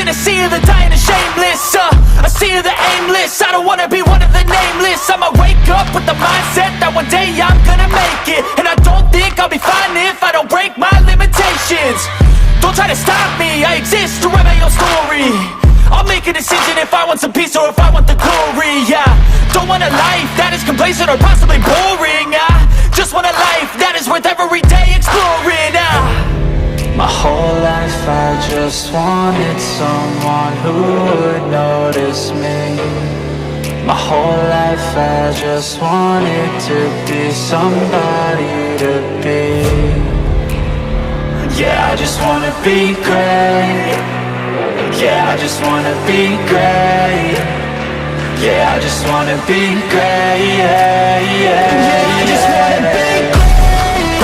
in a sea of the dying and shameless, a sea of the aimless. I don't wanna be one of the nameless. I'ma wake up with the mindset that one day I'm gonna make it. And I don't think I'll be fine if I don't break my limitations. Don't try to stop me, I exist to write my own story. I'll make a decision if I want some peace or if I want the glory. Yeah, don't want a life that is complacent or possibly boring. I just want a life that is worth every day exploring. My whole life I just wanted someone who would notice me. My whole life I just wanted to be somebody to be. Yeah, I just wanna be great. Yeah, I just wanna be great. Yeah, I just wanna be great. Yeah, I just wanna be great.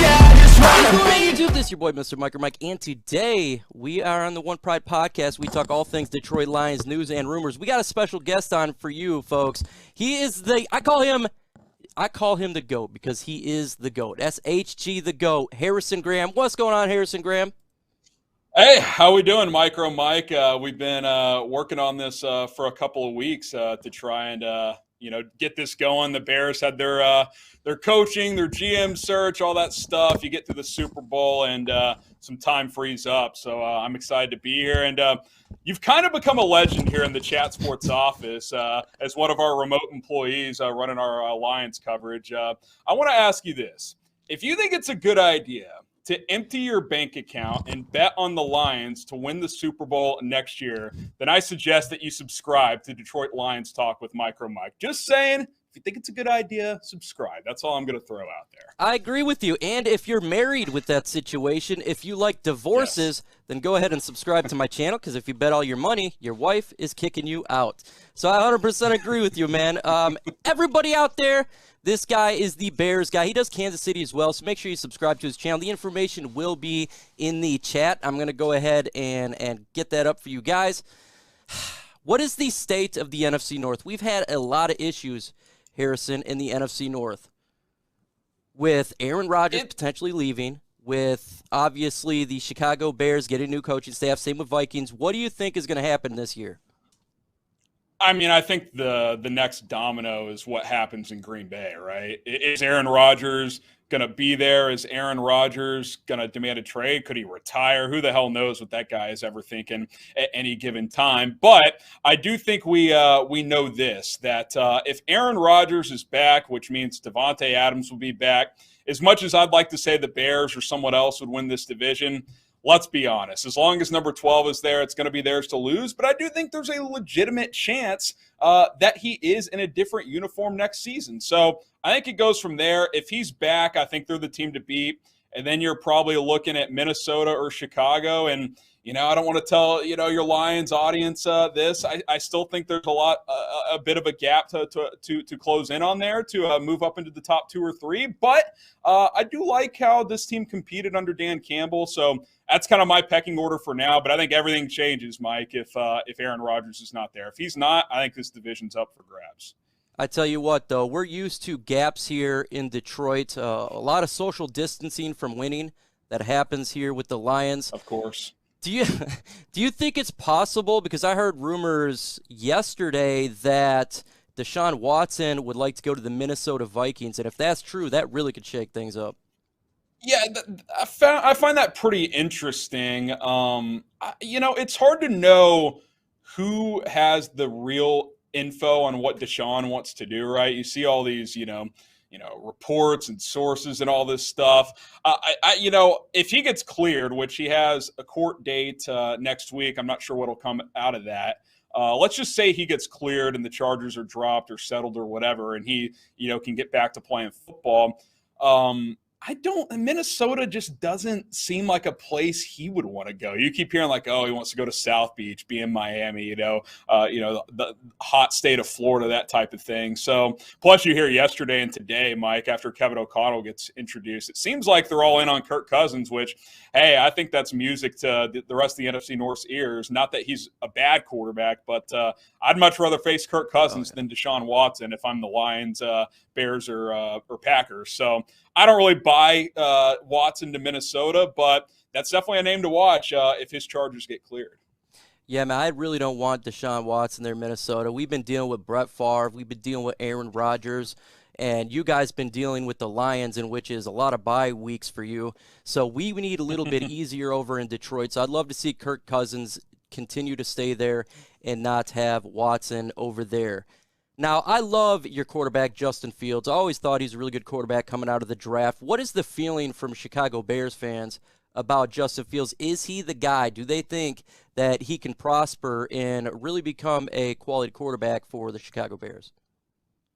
Yeah, I just wanna be. This is your boy, Mr. MicroMike, and today we are on the One Pride podcast. We talk all things Detroit Lions news and rumors. We got a special guest on for you, folks. He is I call him the GOAT because he is the GOAT. SHG the GOAT. Harrison Graham. What's going on, Harrison Graham? Hey, how we doing, Micro Mike? We've been working on this for a couple of weeks to try and get this going. The Bears had their coaching, their GM search, all that stuff. You get to the Super Bowl and some time frees up. So I'm excited to be here. And you've kind of become a legend here in the Chat Sports office as one of our remote employees running our Lions coverage. I want to ask you this. If you think it's a good idea to empty your bank account and bet on the Lions to win the Super Bowl next year, then I suggest that you subscribe to Detroit Lions Talk with MicroMike. Just saying, if you think it's a good idea, subscribe. That's all I'm going to throw out there. I agree with you. And if you're married with that situation, if you like divorces, then go ahead and subscribe to my channel, because if you bet all your money, your wife is kicking you out. So I 100% agree with you, man. Everybody out there, this guy is the Bears guy. He does Kansas City as well, so make sure you subscribe to his channel. The information will be in the chat. I'm going to go ahead and get that up for you guys. What is the state of the NFC North? We've had a lot of issues, Harrison, in the NFC North, with Aaron Rodgers potentially leaving, with obviously the Chicago Bears getting a new coaching staff, same with Vikings. What do you think is going to happen this year? I mean, I think the next domino is what happens in Green Bay, right? Is Aaron Rodgers going to be there? Is Aaron Rodgers going to demand a trade? Could he retire? Who the hell knows what that guy is ever thinking at any given time? But I do think we know this, that if Aaron Rodgers is back, which means Devontae Adams will be back, as much as I'd like to say the Bears or someone else would win this division, let's be honest. As long as number 12 is there, it's going to be theirs to lose. But I do think there's a legitimate chance that he is in a different uniform next season. So I think it goes from there. If he's back, I think they're the team to beat. And then you're probably looking at Minnesota or Chicago. And, I don't want to tell, your Lions audience this. I still think there's a bit of a gap to close in on there to move up into the top 2 or 3. But I do like how this team competed under Dan Campbell. So that's kind of my pecking order for now. But I think everything changes, Mike, if Aaron Rodgers is not there. If he's not, I think this division's up for grabs. I tell you what, though, we're used to gaps here in Detroit. A lot of social distancing from winning that happens here with the Lions. Of course. Do you think it's possible? Because I heard rumors yesterday that Deshaun Watson would like to go to the Minnesota Vikings, and if that's true, that really could shake things up. Yeah, I find that pretty interesting. It's hard to know who has the real info on what Deshaun wants to do, right? You see all these, reports and sources and all this stuff. If he gets cleared, which he has a court date next week, I'm not sure what'll come out of that. Let's just say he gets cleared and the charges are dropped or settled or whatever, and he, can get back to playing football. Minnesota just doesn't seem like a place he would want to go. You keep hearing like, oh, he wants to go to South Beach, be in Miami, the hot state of Florida, that type of thing. So plus you hear yesterday and today, Mike, after Kevin O'Connell gets introduced, it seems like they're all in on Kirk Cousins, which, hey, I think that's music to the rest of the NFC North's ears. Not that he's a bad quarterback, but I'd much rather face Kirk Cousins than Deshaun Watson if I'm the Lions, Bears, or Packers. So I don't really buy Watson to Minnesota, but that's definitely a name to watch if his charges get cleared. Yeah, man, I really don't want Deshaun Watson there in Minnesota. We've been dealing with Brett Favre. We've been dealing with Aaron Rodgers. And you guys been dealing with the Lions, in which is a lot of bye weeks for you. So we need a little bit easier over in Detroit. So I'd love to see Kirk Cousins continue to stay there and not have Watson over there. Now, I love your quarterback, Justin Fields. I always thought he's a really good quarterback coming out of the draft. What is the feeling from Chicago Bears fans about Justin Fields? Is he the guy? Do they think that he can prosper and really become a quality quarterback for the Chicago Bears?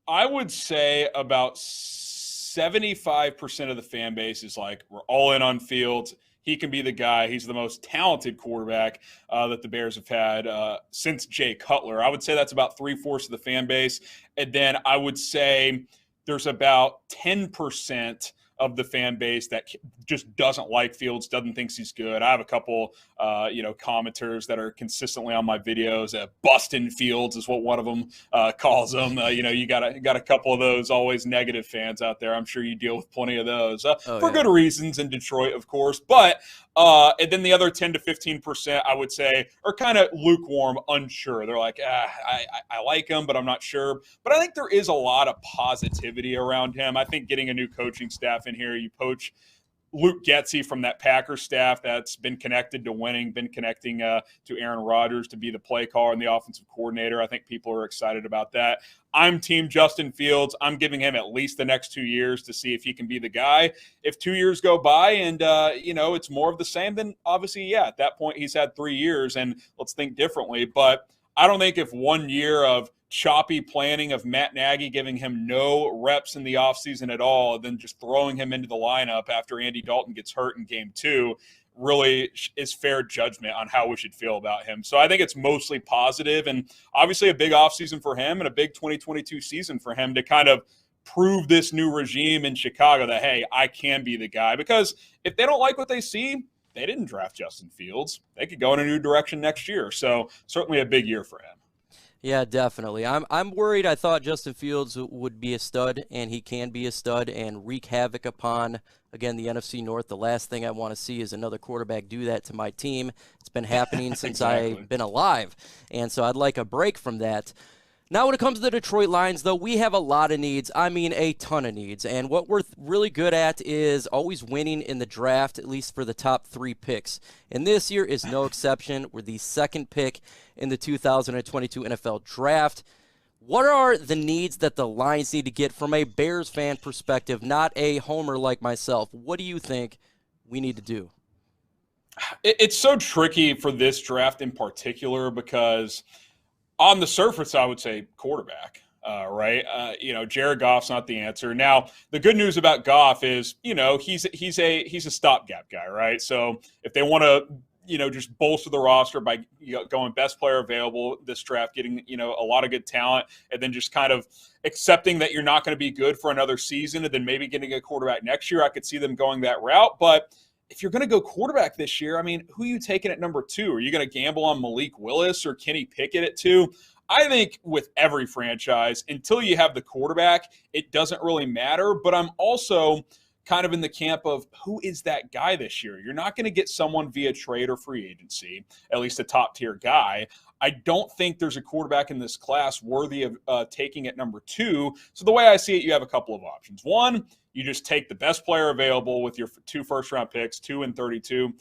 I would say about 75% of the fan base is like, we're all in on Fields. He can be the guy. He's the most talented quarterback that the Bears have had since Jay Cutler. I would say that's about 3/4 of the fan base. And then I would say there's about 10% of the fan base that just doesn't like Fields, doesn't think he's good. I have a couple, commenters that are consistently on my videos. Bustin' Fields is what one of them calls them. You got a couple of those always negative fans out there. I'm sure you deal with plenty of those for good reasons in Detroit, of course. But and then the other 10 to 15%, I would say, are kind of lukewarm, unsure. They're like, I like him, but I'm not sure. But I think there is a lot of positivity around him. I think getting a new coaching staff in here, you poach Luke Getsy from that Packers staff that's been connected to winning, been connecting to Aaron Rodgers to be the play caller and the offensive coordinator. I think people are excited about that. I'm team Justin Fields. I'm giving him at least the next 2 years to see if he can be the guy. If 2 years go by and, it's more of the same, then obviously, at that point he's had 3 years and let's think differently. But I don't think if 1 year of choppy planning of Matt Nagy giving him no reps in the offseason at all, then just throwing him into the lineup after Andy Dalton gets hurt in game 2 really is fair judgment on how we should feel about him. So I think it's mostly positive, and obviously a big offseason for him and a big 2022 season for him to kind of prove this new regime in Chicago that, hey, I can be the guy. Because if they don't like what they see, they didn't draft Justin Fields. They could go in a new direction next year. So certainly a big year for him. Yeah, definitely. I'm worried. I thought Justin Fields would be a stud, and he can be a stud and wreak havoc upon, again, the NFC North. The last thing I want to see is another quarterback do that to my team. It's been happening since I've been alive, and so I'd like a break from that. Now, when it comes to the Detroit Lions, though, we have a lot of needs. I mean, a ton of needs. And what we're really good at is always winning in the draft, at least for the top 3 picks. And this year is no exception. We're the second pick in the 2022 NFL Draft. What are the needs that the Lions need to get from a Bears fan perspective, not a homer like myself? What do you think we need to do? It's so tricky for this draft in particular because – on the surface, I would say quarterback, right? Jared Goff's not the answer. Now, the good news about Goff is, he's a stopgap guy, right? So if they want to, just bolster the roster by going best player available this draft, getting, a lot of good talent, and then just kind of accepting that you're not going to be good for another season, and then maybe getting a quarterback next year, I could see them going that route. But if you're going to go quarterback this year, I mean, who are you taking at number 2? Are you going to gamble on Malik Willis or Kenny Pickett at 2? I think with every franchise, until you have the quarterback, it doesn't really matter. But I'm also kind of in the camp of who is that guy this year? You're not going to get someone via trade or free agency, at least a top-tier guy. I don't think there's a quarterback in this class worthy of taking at number 2. So the way I see it, you have a couple of options. One, you just take the best player available with your 2 first-round picks, 2 and 32.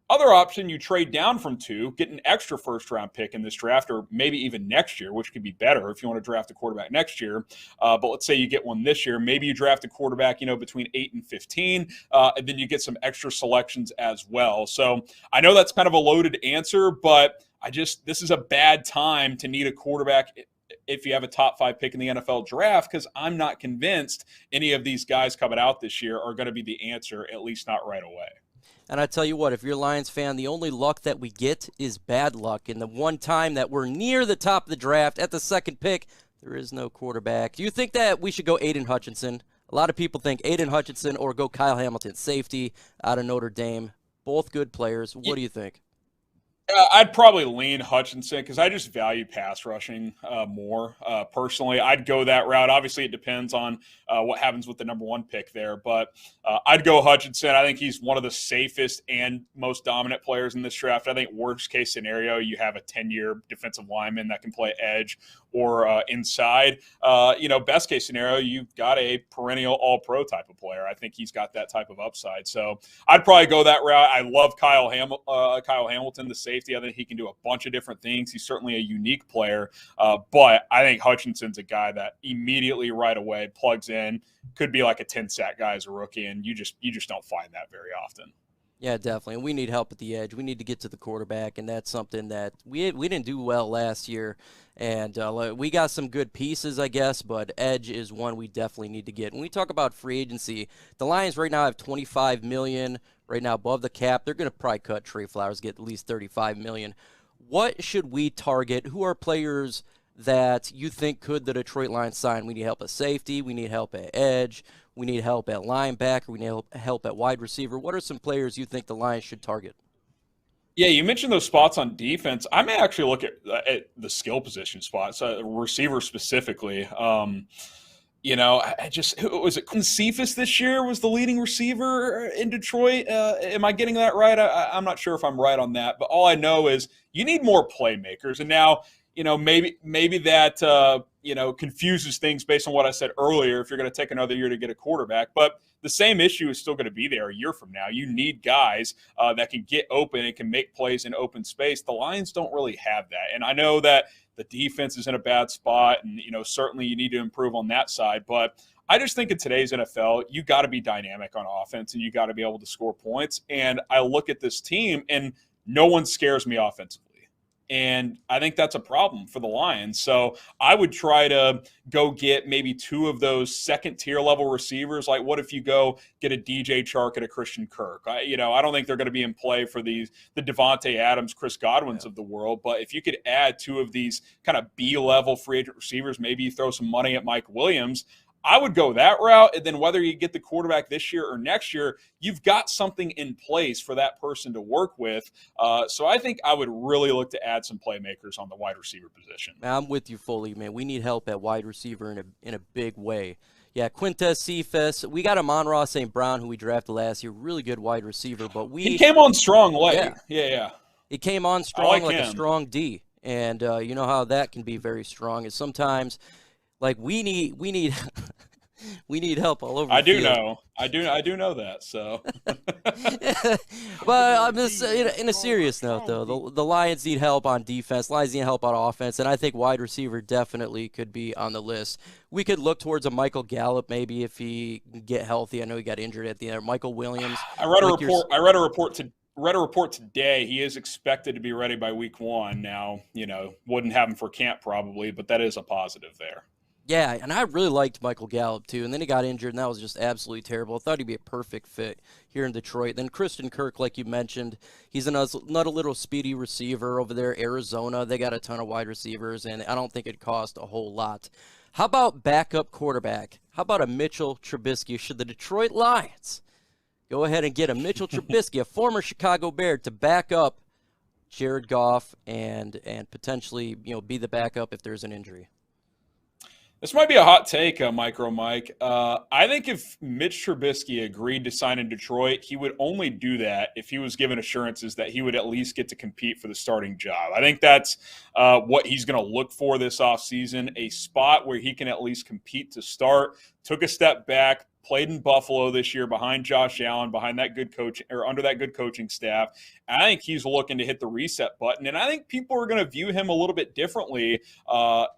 Other option, you trade down from 2, get an extra first-round pick in this draft, or maybe even next year, which could be better if you want to draft a quarterback next year. But let's say you get one this year. Maybe you draft a quarterback, between 8 and 15, and then you get some extra selections as well. So I know that's kind of a loaded answer, but this is a bad time to need a quarterback if you have a top 5 pick in the NFL draft, because I'm not convinced any of these guys coming out this year are going to be the answer, at least not right away. And I tell you what, if you're a Lions fan, the only luck that we get is bad luck. And the one time that we're near the top of the draft at the second pick, there is no quarterback. Do you think that we should go Aidan Hutchinson? A lot of people think Aidan Hutchinson or go Kyle Hamilton, safety out of Notre Dame. Both good players. What do you think? I'd probably lean Hutchinson because I just value pass rushing more. Personally, I'd go that route. Obviously, it depends on what happens with the number 1 pick there, but I'd go Hutchinson. I think he's one of the safest and most dominant players in this draft. I think worst case scenario, you have a 10-year defensive lineman that can play edge or inside. Best case scenario, you've got a perennial all-pro type of player. I think he's got that type of upside. So I'd probably go that route. I love Kyle Hamilton, the safety. I think he can do a bunch of different things. He's certainly a unique player, but I think Hutchinson's a guy that immediately right away plugs in, could be like a 10-sack guy as a rookie, and you just don't find that very often. Yeah, definitely. And we need help at the edge. We need to get to the quarterback, and that's something that we didn't do well last year. And we got some good pieces, I guess, but edge is one we definitely need to get. When we talk about free agency, the Lions right now have $25 million right now above the cap. They're going to probably cut Trey Flowers, get at least $35 million. What should we target? Who are players that you think could the Detroit Lions sign? We need help at safety. We need help at edge. We need help at linebacker. We need help at wide receiver. What are some players you think the Lions should target? Yeah, you mentioned those spots on defense. I may actually look at the skill position spots, receiver specifically. I just, who was it? Cephas this year was the leading receiver in Detroit. Am I getting that right? I'm not sure if I'm right on that, but all I know is you need more playmakers. And now, maybe that confuses things based on what I said earlier. If you're going to take another year to get a quarterback, but the same issue is still going to be there a year from now. You need guys that can get open and can make plays in open space. The Lions don't really have that. And I know that the defense is in a bad spot, and, certainly you need to improve on that side. But I just think in today's NFL, you got to be dynamic on offense, and you got to be able to score points. And I look at this team, and no one scares me offensively. And I think that's a problem for the Lions. So I would try to go get maybe 2 of those second-tier level receivers. Like, what if you go get a DJ Chark and a Christian Kirk? I don't think they're going to be in play for the Devontae Adams, Chris Godwins of the world. But if you could add 2 of these kind of B-level free agent receivers, maybe you throw some money at Mike Williams, I would go that route. And then whether you get the quarterback this year or next year, you've got something in place for that person to work with. So I think I would really look to add some playmakers on the wide receiver position. I'm with you fully, man. We need help at wide receiver in a big way. Yeah, Quintez Cephas. We got Amon-Ra St. Brown, who we drafted last year. Really good wide receiver. But he came on strong late. Yeah. He came on strong like him. A strong D. And you know how that can be very strong. Is sometimes – like we need we need help all over the field. I do know that. So, but I'm just in a serious note, though. The Lions need help on defense. Lions need help on offense, and I think wide receiver definitely could be on the list. We could look towards a Michael Gallup maybe if he can get healthy. I know he got injured at the end. Michael Williams. I read a report today. He is expected to be ready by week 1. Now, wouldn't have him for camp probably, but that is a positive there. Yeah, and I really liked Michael Gallup, too. And then he got injured, and that was just absolutely terrible. I thought he'd be a perfect fit here in Detroit. Then Christian Kirk, like you mentioned, he's another little speedy receiver over there. Arizona, they got a ton of wide receivers, and I don't think it cost a whole lot. How about backup quarterback? How about a Mitchell Trubisky? Should the Detroit Lions go ahead and get a Mitchell Trubisky, a former Chicago Bear, to back up Jared Goff and potentially be the backup if there's an injury? This might be a hot take, MicroMike. I think if Mitch Trubisky agreed to sign in Detroit, he would only do that if he was given assurances that he would at least get to compete for the starting job. I think that's what he's going to look for this offseason, a spot where he can at least compete to start. Took a step back, played in Buffalo this year behind Josh Allen, behind that good coach or under that good coaching staff. And I think he's looking to hit the reset button. And I think people are going to view him a little bit differently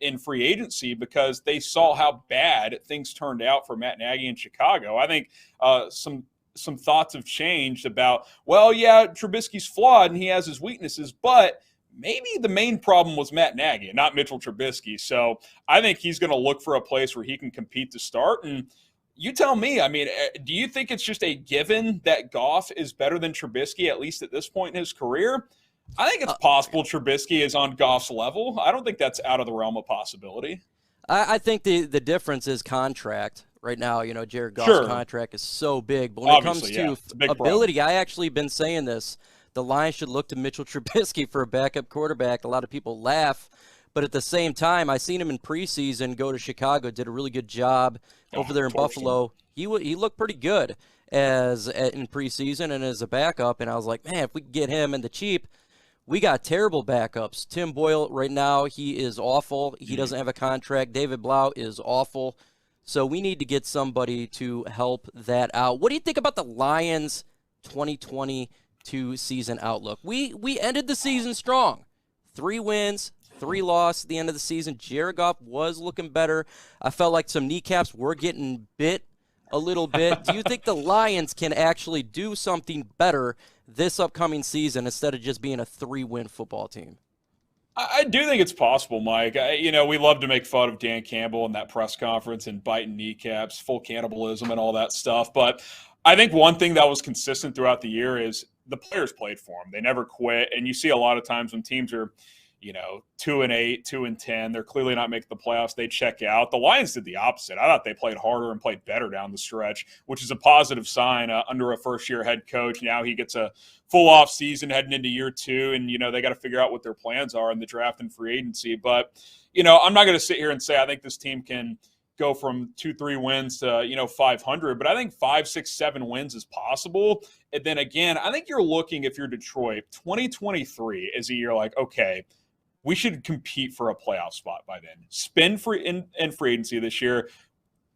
in free agency because they saw how bad things turned out for Matt Nagy in Chicago. I think some thoughts have changed about, well, yeah, Trubisky's flawed and he has his weaknesses, but maybe the main problem was Matt Nagy and not Mitchell Trubisky. So I think he's going to look for a place where he can compete to start. And you tell me, I mean, do you think it's just a given that Goff is better than Trubisky, at least at this point in his career? I think it's possible Trubisky is on Goff's level. I don't think that's out of the realm of possibility. I think the difference is contract. Right now, Jared Goff's contract is so big. But when it comes to ability, I actually been saying this the Lions should look to Mitchell Trubisky for a backup quarterback. A lot of people laugh. But at the same time, I seen him in preseason go to Chicago, did a really good job over there in Buffalo. He looked pretty good in preseason and as a backup, and I was like, man, if we could get him and the cheap, we got terrible backups. Tim Boyle right now, he is awful. He doesn't have a contract. David Blau is awful. So we need to get somebody to help that out. What do you think about the Lions 2022 season outlook? We ended the season strong. 3 wins. 3 losses at the end of the season. Jared Goff was looking better. I felt like some kneecaps were getting bit a little bit. Do you think the Lions can actually do something better this upcoming season instead of just being a 3-win football team? I do think it's possible, Mike. We love to make fun of Dan Campbell in that press conference and biting kneecaps, full cannibalism and all that stuff. But I think one thing that was consistent throughout the year is the players played for them. They never quit. And you see a lot of times when teams are 2-8, 2-10. They're clearly not making the playoffs. They check out. The Lions did the opposite. I thought they played harder and played better down the stretch, which is a positive sign under a first-year head coach. Now he gets a full off season heading into year 2, and they got to figure out what their plans are in the draft and free agency. But I'm not going to sit here and say I think this team can go from 2-3 wins to 500, but I think 5, 6, 7 wins is possible. And then again, I think you're looking, if you're Detroit, 2023 is a year like, okay, we should compete for a playoff spot by then. Spend free agency this year.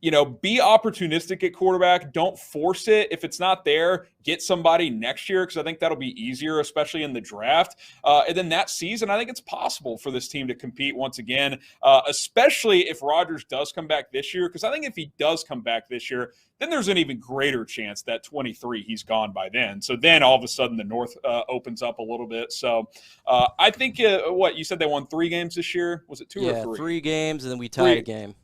Be opportunistic at quarterback. Don't force it. If it's not there, get somebody next year because I think that'll be easier, especially in the draft. And then that season, I think it's possible for this team to compete once again, especially if Rodgers does come back this year. Because I think if he does come back this year, then there's an even greater chance that 23 he's gone by then. So then all of a sudden the North opens up a little bit. So I think you said they won 3 games this year? Was it 2 or 3? 3 games, and then we tied a game.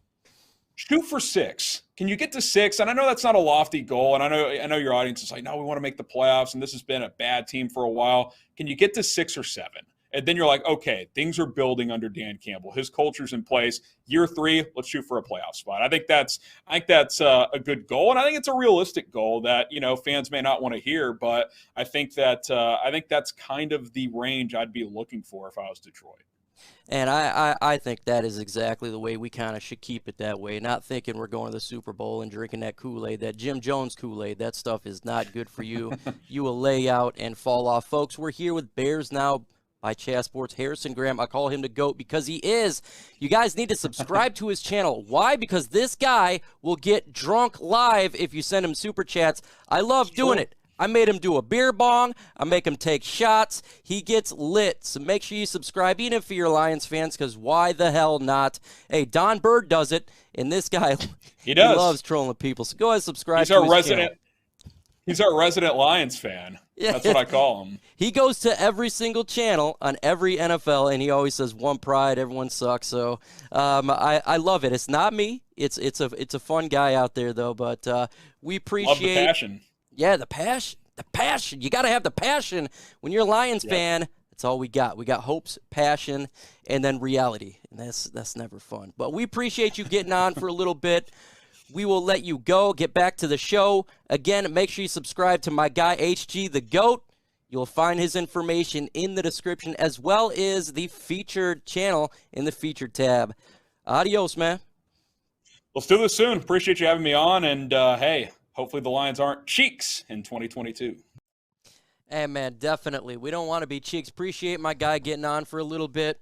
Shoot for 6. Can you get to 6? And I know that's not a lofty goal, and I know your audience is like, no, we want to make the playoffs, and this has been a bad team for a while. Can you get to 6 or 7? And then you're like, okay, things are building under Dan Campbell. His culture's in place. Year 3, let's shoot for a playoff spot. I think that's a good goal, and I think it's a realistic goal that fans may not want to hear, but I think that's kind of the range I'd be looking for if I was Detroit. And I think that is exactly the way we kind of should keep it that way, not thinking we're going to the Super Bowl and drinking that Kool-Aid, that Jim Jones Kool-Aid. That stuff is not good for you. You will lay out and fall off. Folks, we're here with Bears Now by Chad Sports. Harrison Graham, I call him the GOAT because he is. You guys need to subscribe to his channel. Why? Because this guy will get drunk live if you send him super chats. I love doing it. I made him do a beer bong. I make him take shots. He gets lit. So make sure you subscribe, even if you're Lions fans, because why the hell not? Hey, Don Bird does it, and this guy, he loves trolling people. So go ahead and subscribe He's to our his resident. channel. He's our resident Lions fan. Yeah. That's what I call him. He goes to every single channel on every NFL, and he always says one pride, everyone sucks. So I love it. It's not me. It's a fun guy out there, though, but we appreciate love the passion. Yeah, the passion. You got to have the passion. When you're a Lions fan, that's all we got. We got hopes, passion, and then reality, and that's never fun. But we appreciate you getting on for a little bit. We will let you go. Get back to the show. Again, make sure you subscribe to my guy, HG the GOAT. You'll find his information in the description, as well as the featured channel in the featured tab. Adios, man. Let's do this soon. Appreciate you having me on, and hey, hopefully the Lions aren't cheeks in 2022. Hey, man, definitely. We don't want to be cheeks. Appreciate my guy getting on for a little bit.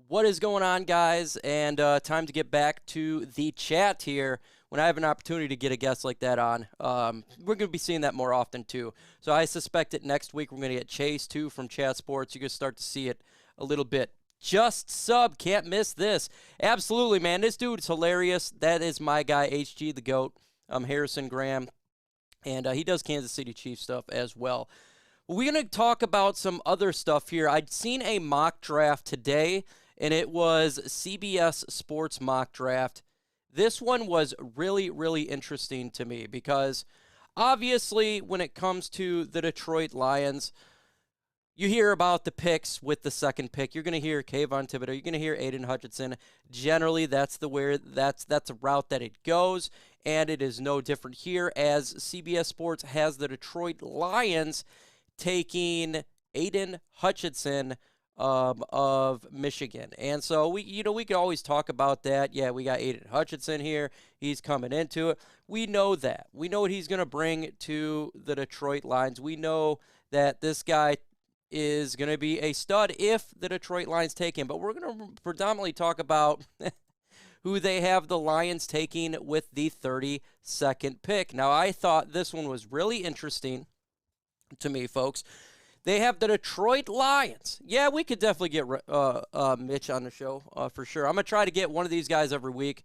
What is going on, guys? And time to get back to the chat here. When I have an opportunity to get a guest like that on, we're going to be seeing that more often, too. So I suspect that next week we're going to get Chase, too, from Chat Sports. You're going to start to see it a little bit. Just sub. Can't miss this. Absolutely, man. This dude's hilarious. That is my guy, HG the GOAT. Harrison Graham, and he does Kansas City Chiefs stuff as well. We're going to talk about some other stuff here. I'd seen a mock draft today, and it was CBS Sports mock draft. This one was really, really interesting to me because obviously when it comes to the Detroit Lions, you hear about the picks with the second pick. You're going to hear Kayvon Thibodeau. You're going to hear Aidan Hutchinson. Generally, that's a route that it goes, and it is no different here as CBS Sports has the Detroit Lions taking Aidan Hutchinson of Michigan. And so we could always talk about that. Yeah, we got Aidan Hutchinson here. He's coming into it. We know that. We know what he's going to bring to the Detroit Lions. We know that this guy is going to be a stud if the Detroit Lions take him. But we're going to predominantly talk about who they have the Lions taking with the 32nd pick. Now, I thought this one was really interesting to me, folks. They have the Detroit Lions. Yeah, we could definitely get Mitch on the show for sure. I'm going to try to get one of these guys every week,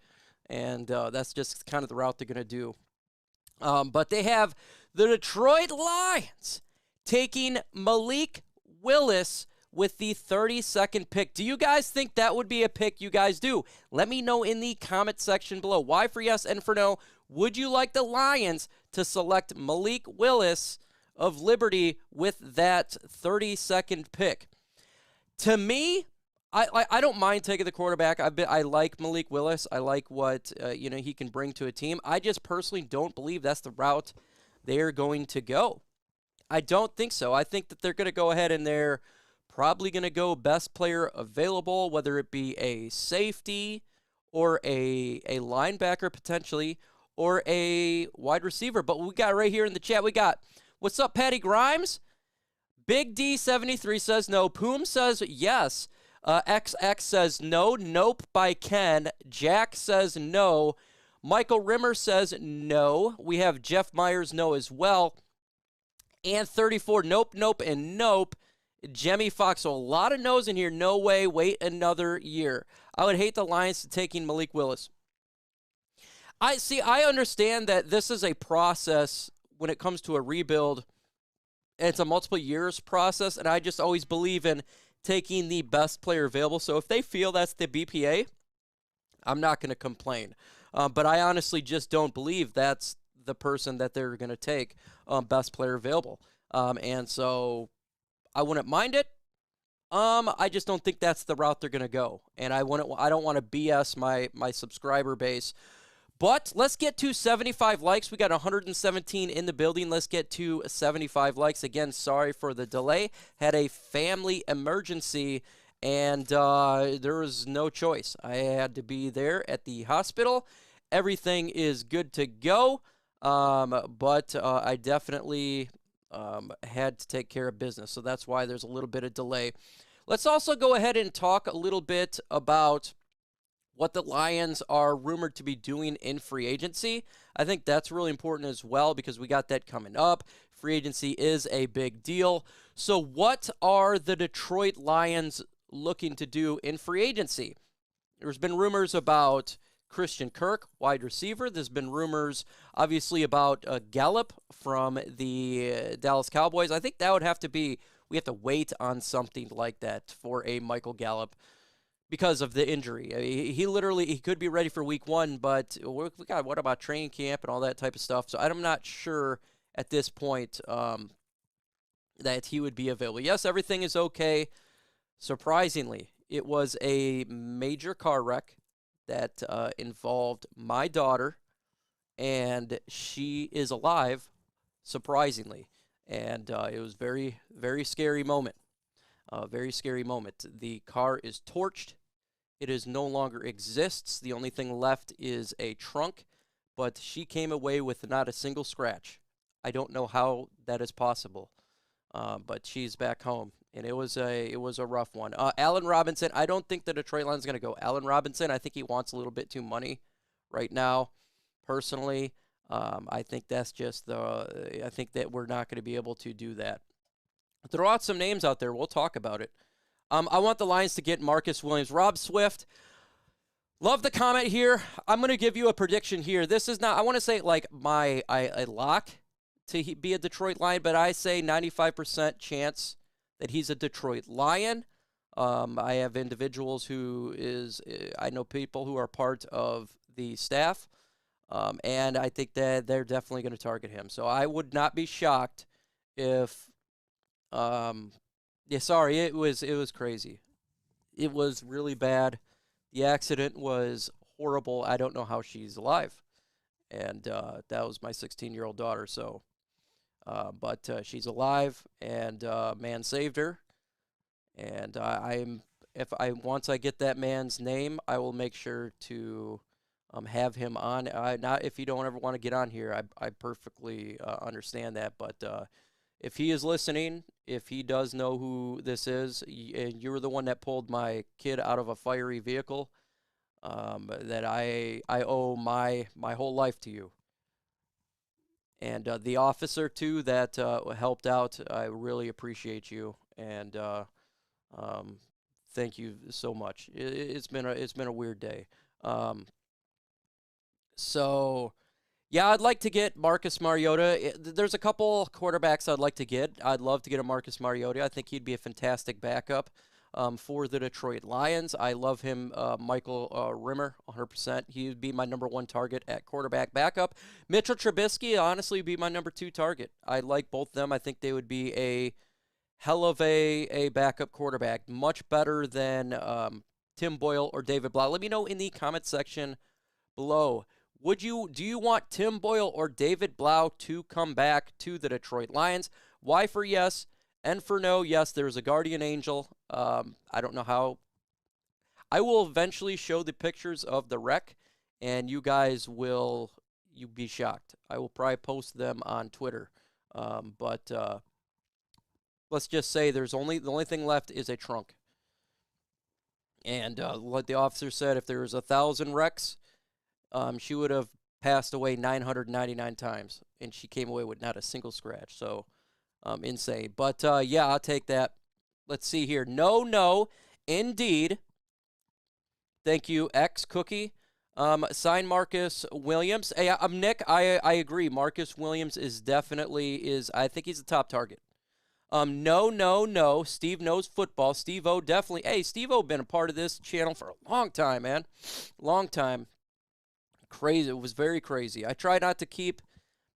and that's just kind of the route they're going to do. But they have the Detroit Lions taking Malik Willis with the 32nd pick. Do you guys think that would be a pick you guys do? Let me know in the comment section below. Why for yes and for no? Would you like the Lions to select Malik Willis of Liberty with that 32nd pick? To me, I don't mind taking the quarterback. I like Malik Willis. I like what he can bring to a team. I just personally don't believe that's the route they're going to go. I don't think so. I think that they're going to go ahead and they're probably going to go best player available, whether it be a safety or a linebacker potentially or a wide receiver. But we got right here in the chat, we got, what's up, Patty Grimes? Big D73 says no. Poom says yes. XX says no. Nope by Ken. Jack says no. Michael Rimmer says no. We have Jeff Myers no as well. And 34, nope, nope, and nope. Jemmy Fox, so a lot of no's in here. No way, wait another year. I would hate the Lions taking Malik Willis. I understand that this is a process when it comes to a rebuild. It's a multiple years process, and I just always believe in taking the best player available. So if they feel that's the BPA, I'm not going to complain. But I honestly just don't believe that's the person that they're going to take, best player available. And so I wouldn't mind it. I just don't think that's the route they're going to go. And I don't want to BS my subscriber base. But let's get to 75 likes. We got 117 in the building. Let's get to 75 likes. Again, sorry for the delay. Had a family emergency, and there was no choice. I had to be there at the hospital. Everything is good to go. But I definitely had to take care of business, so that's why there's a little bit of delay. Let's also go ahead and talk a little bit about what the Lions are rumored to be doing in free agency. I think that's really important as well because we got that coming up. Free agency is a big deal. So what are the Detroit Lions looking to do in free agency? There's been rumors about Christian Kirk, wide receiver. There's been rumors, obviously, about Gallup from the Dallas Cowboys. I think that would have to be, we have to wait on something like that for a Michael Gallup because of the injury. I mean, he could be ready for week one, but we got, what about training camp and all that type of stuff? So I'm not sure at this point that he would be available. Yes, everything is okay. Surprisingly, it was a major car wreck that involved my daughter, and she is alive, surprisingly. And it was very, very scary moment. Very scary moment. The car is torched. It is no longer exists. The only thing left is a trunk, but she came away with not a single scratch. I don't know how that is possible, but she's back home. And it was a rough one. Allen Robinson, I don't think the Detroit Lions going to go Allen Robinson. I think he wants a little bit too money right now, personally. I think that's just I think that we're not going to be able to do that. Throw out some names out there. We'll talk about it. I want the Lions to get Marcus Williams. Rob Swift, love the comment here. I'm going to give you a prediction here. This is not, I want to say like a lock to be a Detroit Lion, but I say 95% chance that he's a Detroit Lion. I have individuals I know people who are part of the staff, and I think that they're definitely going to target him. So I would not be shocked if, it was crazy. It was really bad. The accident was horrible. I don't know how she's alive. And that was my 16-year-old daughter, so But she's alive, and man saved her. And once I get that man's name, I will make sure to have him on. Not if you don't ever want to get on here, I perfectly understand that. But if he is listening, if he does know who this is, and you were the one that pulled my kid out of a fiery vehicle, that I owe my whole life to you. And the officer too that helped out, I really appreciate you, and thank you so much. It's been a weird day. So yeah, I'd like to get Marcus Mariota. There's a couple quarterbacks I'd like to get. I'd love to get a Marcus Mariota. I think he'd be a fantastic backup for the Detroit Lions. I love him, Michael Rimmer, 100%. He would be my number 1 target at quarterback backup. Mitchell Trubisky, honestly, would be my number 2 target. I like both of them. I think they would be a hell of a backup quarterback, much better than Tim Boyle or David Blau. Let me know in the comment section below. Do you want Tim Boyle or David Blau to come back to the Detroit Lions? Y for yes, and for no, yes, there's a guardian angel. I don't know how. I will eventually show the pictures of the wreck, and you guys will be shocked. I will probably post them on Twitter. But let's just say the only thing left is a trunk. And like the officer said, if there was 1,000 wrecks, she would have passed away 999 times, and she came away with not a single scratch. So insane. But yeah, I'll take that. Let's see here. No, indeed. Thank you, X Cookie. Sign Marcus Williams. Hey, I'm Nick. I agree. Marcus Williams is definitely I think he's the top target. No. Steve knows football. Steve-O definitely. Hey, Steve-O been a part of this channel for a long time, man. Long time. Crazy. It was very crazy. I try not to keep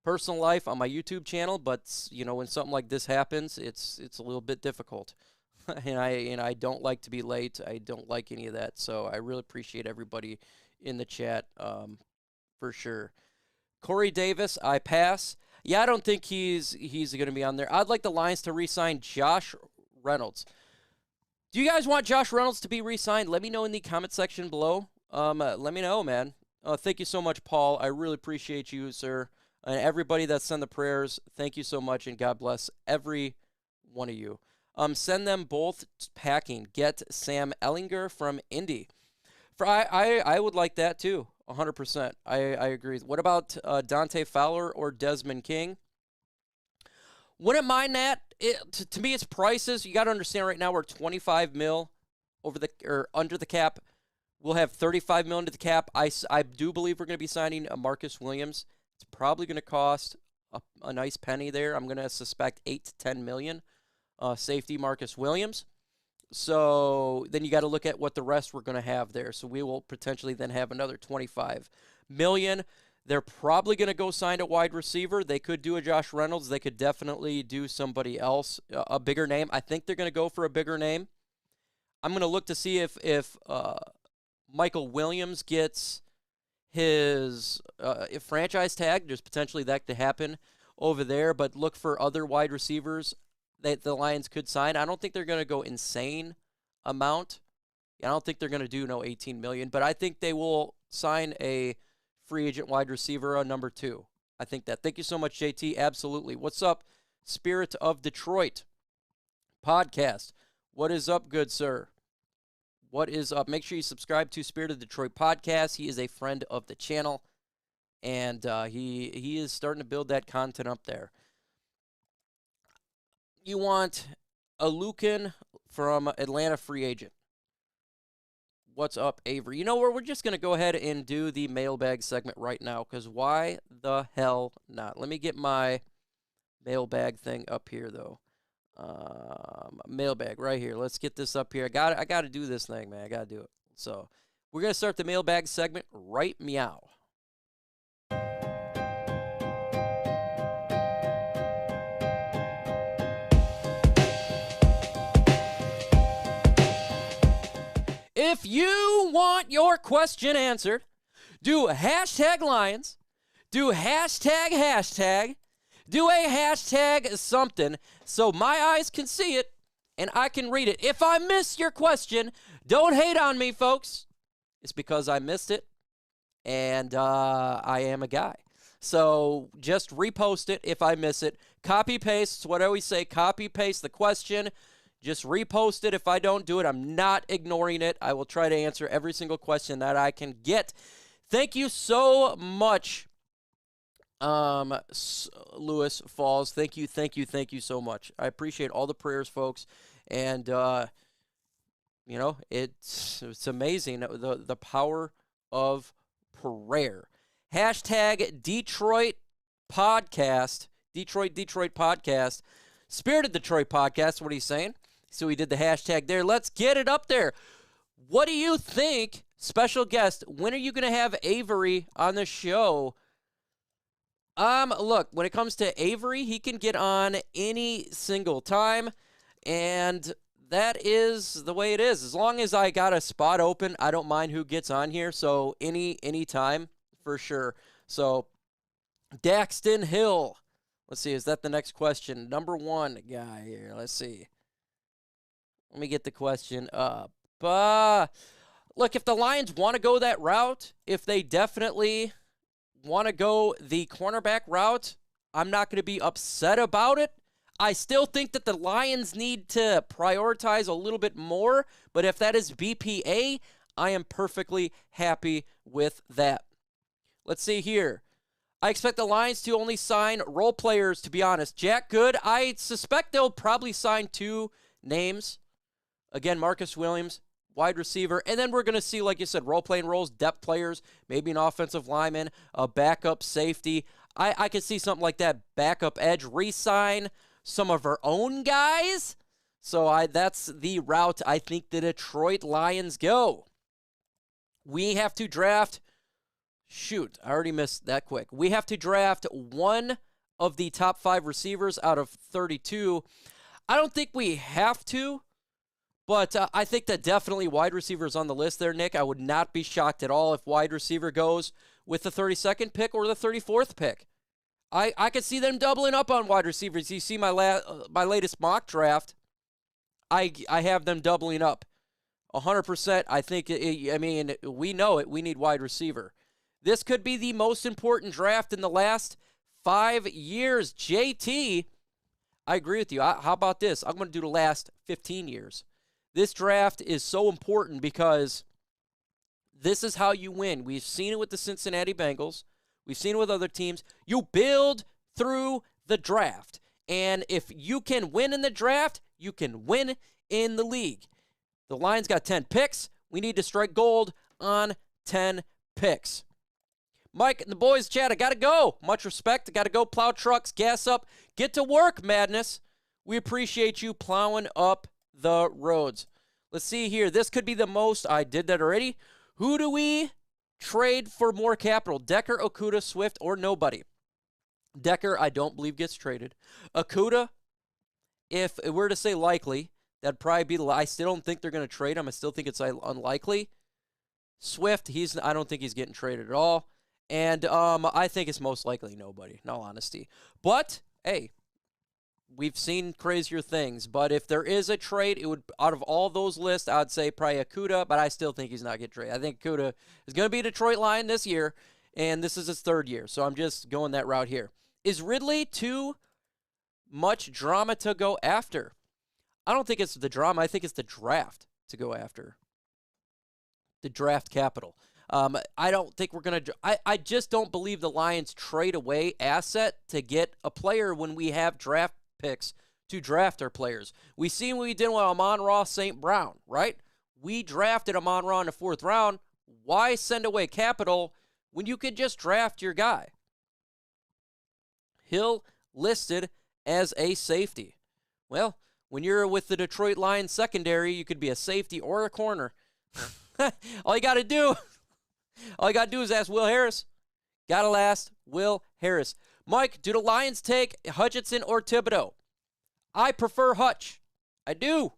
personal life on my YouTube channel, but you know, when something like this happens, it's a little bit difficult. and I don't like to be late. I don't like any of that. So I really appreciate everybody in the chat, for sure. Corey Davis, I pass. Yeah, I don't think he's going to be on there. I'd like the Lions to re-sign Josh Reynolds. Do you guys want Josh Reynolds to be re-signed? Let me know in the comment section below. Let me know, man. Thank you so much, Paul. I really appreciate you, sir. And everybody that sent the prayers, thank you so much, and God bless every one of you. Send them both packing. Get Sam Ellinger from Indy. I would like that too, 100%. I agree. What about Dante Fowler or Desmond King? Wouldn't mind that. To me, it's prices. You got to understand right now we're 25 mil under the cap. We'll have 35 million to the cap. I do believe we're going to be signing a Marcus Williams. It's probably going to cost a nice penny there. I'm going to suspect 8 to 10 million. Safety Marcus Williams. So then you got to look at what the rest we're going to have there. So we will potentially then have another 25 million. They're probably going to go sign a wide receiver. They could do a Josh Reynolds. They could definitely do somebody else, a bigger name. I think they're going to go for a bigger name. I'm going to look to see if Michael Williams gets his franchise tag. There's potentially that to happen over there, but look for other wide receivers that the Lions could sign. I don't think they're going to go insane amount. I don't think they're going to do no 18 million, but I think they will sign a free agent wide receiver, number 2. I think that. Thank you so much, JT. Absolutely. What's up, Spirit of Detroit podcast? What is up, good sir? What is up? Make sure you subscribe to Spirit of Detroit podcast. He is a friend of the channel, and he is starting to build that content up there. You want a Lucan from Atlanta free agent. What's up, Avery? You know what? We're just going to go ahead and do the mailbag segment right now, because why the hell not? Let me get my mailbag thing up here, though. Mailbag right here. Let's get this up here. I got to do this thing, man. I got to do it. So we're going to start the mailbag segment right meow. If you want your question answered, do hashtag Lions, do hashtag, Do a hashtag something so my eyes can see it and I can read it. If I miss your question, don't hate on me, folks. It's because I missed it, and I am a guy. So just repost it if I miss it. Copy paste. It's what I always say. Copy paste the question. Just repost it. If I don't do it, I'm not ignoring it. I will try to answer every single question that I can get. Thank you so much, Lewis Falls. Thank you so much. I appreciate all the prayers, folks. And, you know, it's amazing, the power of prayer. Hashtag Detroit Podcast. Detroit Podcast. Spirited Detroit Podcast, what are you saying? So we did the hashtag there. Let's get it up there. What do you think, special guest, when are you going to have Avery on the show? Look, when it comes to Avery, he can get on any single time, and that is the way it is. As long as I got a spot open, I don't mind who gets on here, so any time for sure. So, Daxton Hill. Let's see, is that the next question? Number one guy here. Let's see. Let me get the question up. Look, if the Lions want to go that route, if they definitely want to go the cornerback route, I'm not going to be upset about it. I still think that the Lions need to prioritize a little bit more, but if that is BPA, I am perfectly happy with that. Let's see here. I expect the Lions to only sign role players, to be honest. Jack Good, I suspect they'll probably sign 2 names. Again, Marcus Williams, wide receiver. And then we're going to see, like you said, role-playing roles, depth players, maybe an offensive lineman, a backup safety. I could see something like that. Backup edge, re-sign some of our own guys. So that's the route I think the Detroit Lions go. We have to draft... Shoot, I already missed that quick. We have to draft one of the top 5 receivers out of 32. I don't think we have to, but I think that definitely wide receiver is on the list there, Nick. I would not be shocked at all if wide receiver goes with the 32nd pick or the 34th pick. I could see them doubling up on wide receivers. You see my latest mock draft, I have them doubling up 100%. I think, we know it. We need wide receiver. This could be the most important draft in the last 5 years. JT, I agree with you. How about this? I'm going to do the last 15 years. This draft is so important because this is how you win. We've seen it with the Cincinnati Bengals. We've seen it with other teams. You build through the draft. And if you can win in the draft, you can win in the league. The Lions got 10 picks. We need to strike gold on 10 picks. Mike and the boys chat, I got to go. Much respect. I got to go plow trucks, gas up, get to work, Madness. We appreciate you plowing up the roads. Let's see here. This could be the most. I did that already. Who do we trade for more capital? Decker, Okudah, Swift, or nobody? Decker, I don't believe gets traded. Okudah, if it were to say likely, that'd probably be I still don't think they're going to trade him. I still think it's unlikely. Swift, I don't think he's getting traded at all. And I think it's most likely nobody, in all honesty. But, hey, we've seen crazier things. But if there is a trade, it would, out of all those lists, I'd say probably Okudah, but I still think he's not getting traded. I think Okudah is going to be a Detroit Lion this year, and this is his 3rd year. So I'm just going that route here. Is Ridley too much drama to go after? I don't think it's the drama. I think it's the draft to go after. The draft capital. I don't think we're going to – I just don't believe the Lions trade away asset to get a player when we have draft picks to draft our players. We seen what we did with Amon-Ra St. Brown, right? We drafted Amon-Ra in the 4th round. Why send away capital when you could just draft your guy? Hill listed as a safety. Well, when you're with the Detroit Lions secondary, you could be a safety or a corner. All you got to do is ask Will Harris. Gotta ask Will Harris. Mike, do the Lions take Hutchinson or Thibodeau? I prefer Hutch. I do.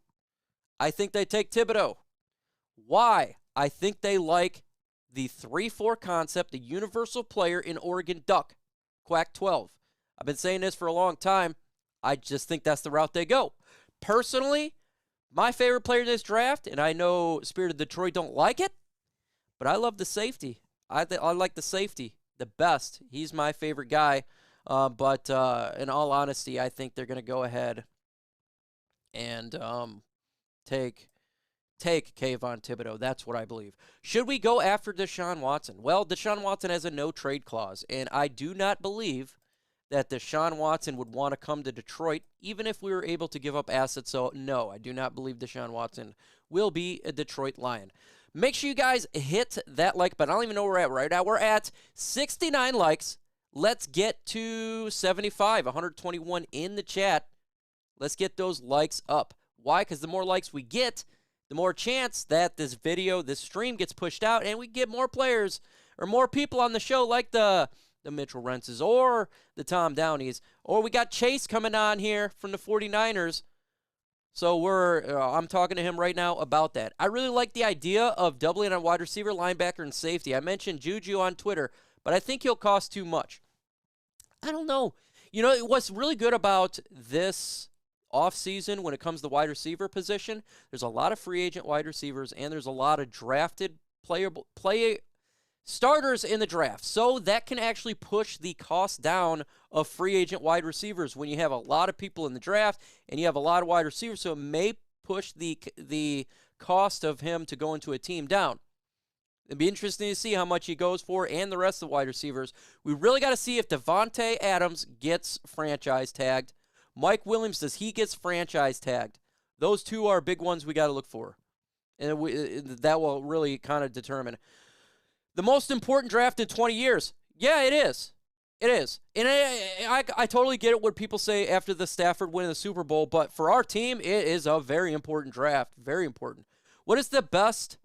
I think they take Thibodeau. Why? I think they like the 3-4 concept, the universal player in Oregon Duck, Quack 12. I've been saying this for a long time. I just think that's the route they go. Personally, my favorite player in this draft, and I know Spirit of Detroit don't like it, but I love the safety. I like the safety the best. He's my favorite guy. But in all honesty, I think they're going to go ahead and take Kayvon Thibodeau. That's what I believe. Should we go after Deshaun Watson? Well, Deshaun Watson has a no-trade clause, and I do not believe that Deshaun Watson would want to come to Detroit, even if we were able to give up assets. So, no, I do not believe Deshaun Watson will be a Detroit Lion. Make sure you guys hit that like button. I don't even know where we're at right now. We're at 69 likes. Let's get to 75, 121 in the chat. Let's get those likes up. Why? Because the more likes we get, the more chance that this video, this stream gets pushed out, and we get more players or more people on the show like the Mitchell Rentzes or the Tom Downeys. Or we got Chase coming on here from the 49ers. So I'm talking to him right now about that. I really like the idea of doubling on wide receiver, linebacker, and safety. I mentioned Juju on Twitter, but I think he'll cost too much. I don't know. You know, what's really good about this offseason when it comes to the wide receiver position, there's a lot of free agent wide receivers, and there's a lot of drafted starters in the draft. So that can actually push the cost down of free agent wide receivers when you have a lot of people in the draft and you have a lot of wide receivers. So it may push the cost of him to go into a team down. It'd be interesting to see how much he goes for and the rest of the wide receivers. We really got to see if Devontae Adams gets franchise tagged. Mike Williams, does he get franchise tagged? Those two are big ones we got to look for. And that will really kind of determine. The most important draft in 20 years. Yeah, it is. It is. And I totally get it what people say after the Stafford winning the Super Bowl, but for our team, it is a very important draft. Very important. What is the best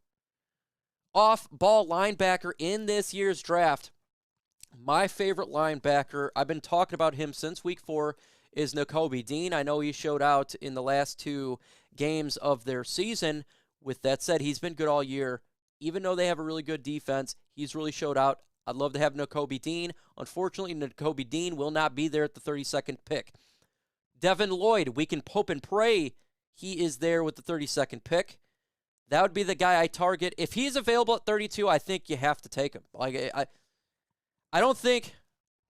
off-ball linebacker in this year's draft? My favorite linebacker, I've been talking about him since week 4, is Nakobe Dean. I know he showed out in the last 2 games of their season. With that said, he's been good all year. Even though they have a really good defense, he's really showed out. I'd love to have Nakobe Dean. Unfortunately, Nakobe Dean will not be there at the 32nd pick. Devin Lloyd, we can hope and pray he is there with the 32nd pick. That would be the guy I target. If he's available at 32, I think you have to take him. Like I don't think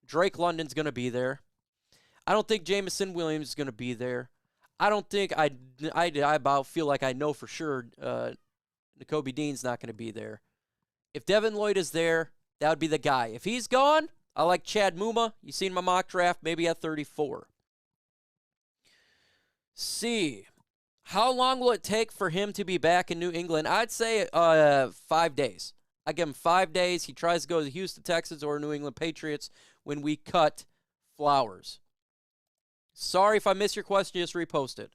Drake London's going to be there. I don't think Jamison Williams is going to be there. I don't think I about feel like I know for sure Nakobe Dean's not going to be there. If Devin Lloyd is there, that would be the guy. If he's gone, I like Chad Muma. You've seen my mock draft, maybe at 34. C. How long will it take for him to be back in New England? I'd say 5 days. I give him 5 days. He tries to go to the Houston Texans or New England Patriots when we cut Flowers. Sorry if I missed your question, just repost it.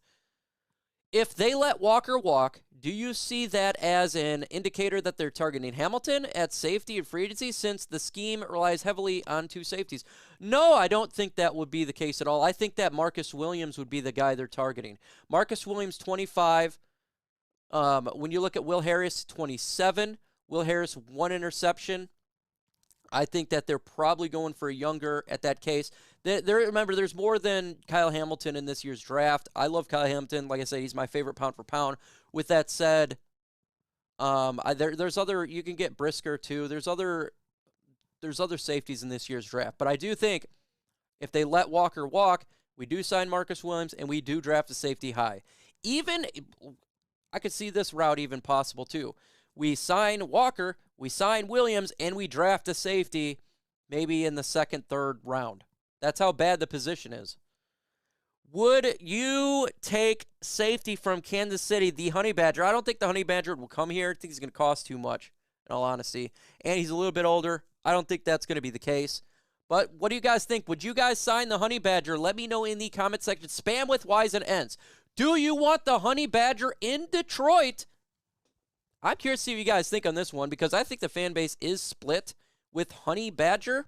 If they let Walker walk, do you see that as an indicator that they're targeting Hamilton at safety and free agency since the scheme relies heavily on 2 safeties? No, I don't think that would be the case at all. I think that Marcus Williams would be the guy they're targeting. Marcus Williams, 25. When you look at Will Harris, 27. Will Harris, 1 interception. I think that they're probably going for a younger at that case. Remember, there's more than Kyle Hamilton in this year's draft. I love Kyle Hamilton. Like I said, he's my favorite pound for pound. With that said, there's other. You can get Brisker too. There's other safeties in this year's draft. But I do think if they let Walker walk, we do sign Marcus Williams and we do draft a safety high. Even I could see this route even possible too. We sign Walker, we sign Williams, and we draft a safety maybe in the 2nd, 3rd round. That's how bad the position is. Would you take safety from Kansas City, the Honey Badger? I don't think the Honey Badger will come here. I think he's going to cost too much, in all honesty. And he's a little bit older. I don't think that's going to be the case. But what do you guys think? Would you guys sign the Honey Badger? Let me know in the comment section. Spam with Y's and N's. Do you want the Honey Badger in Detroit? I'm curious to see what you guys think on this one because I think the fan base is split with Honey Badger.